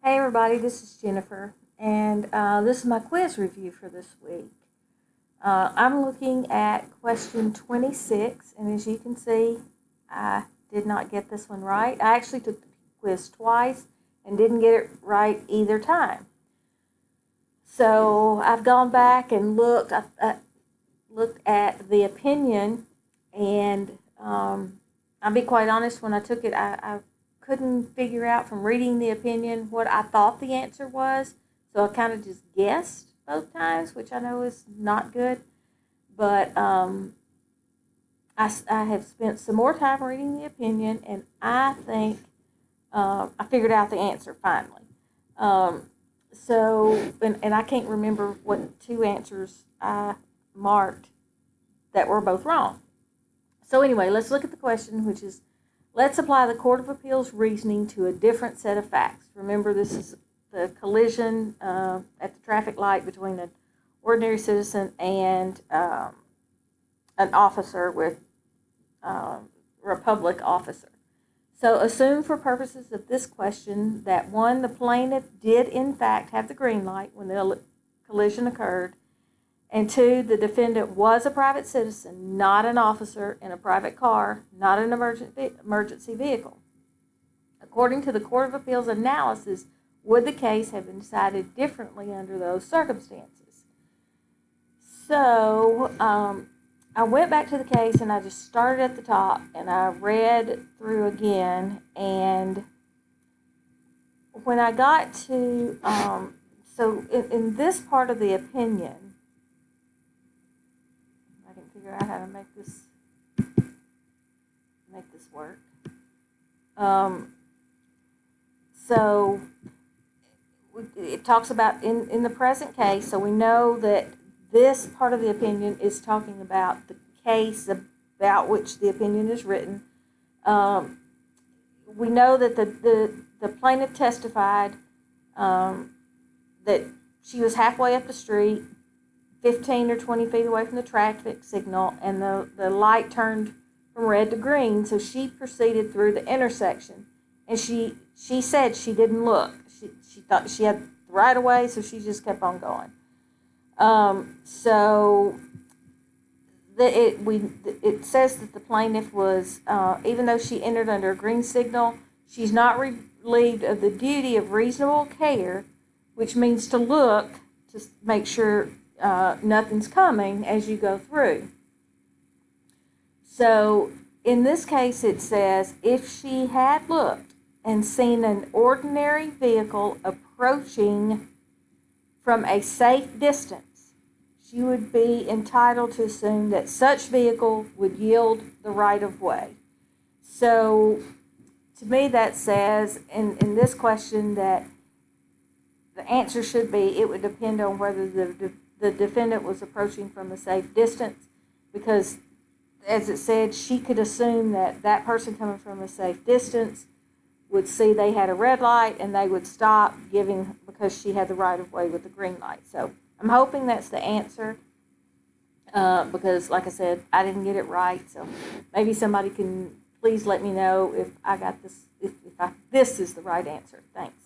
Hey everybody, this is Jennifer, and this is my quiz review for this week. I'm looking at question 26, and as you can see, I did not get this one right. I actually took the quiz twice and didn't get it right either time. So I've gone back and looked at the opinion, and I'll be quite honest, when I took it, I couldn't figure out from reading the opinion what I thought the answer was. So I kind of just guessed both times, which I know is not good. But I have spent some more time reading the opinion, and I think I figured out the answer finally. And I can't remember what two answers I marked that were both wrong. So anyway, let's look at the question, which is, let's apply the Court of Appeals reasoning to a different set of facts. Remember, this is the collision at the traffic light between an ordinary citizen and an officer with Republic officer. So assume for purposes of this question that one, the plaintiff did in fact have the green light when the collision occurred, and two, the defendant was a private citizen, not an officer in a private car, not an emergency vehicle. According to the Court of Appeals analysis, would the case have been decided differently under those circumstances? So I went back to the case and I just started at the top and I read through again. And when I got to, in this part of the opinion, I can figure out how to make this work. So it talks about in the present case, so we know that this part of the opinion is talking about the case about which the opinion is written. We know that the plaintiff testified that she was halfway up the street, 15 or 20 feet away from the traffic signal, and the light turned from red to green, so she proceeded through the intersection. And she said she didn't look. She thought she had the right of way, so she just kept on going. It says that the plaintiff was, even though she entered under a green signal, she's not relieved of the duty of reasonable care, which means to look to make sure nothing's coming as you go through. So in this case, it says if she had looked and seen an ordinary vehicle approaching from a safe distance, she would be entitled to assume that such vehicle would yield the right of way. So to me, that says in this question that the answer should be it would depend on whether the defendant was approaching from a safe distance, because as it said, she could assume that person coming from a safe distance would see they had a red light and they would stop because she had the right of way with the green light. So I'm hoping that's the answer, because like I said, I didn't get it right. So maybe somebody can please let me know if I got this, if this is the right answer. Thanks.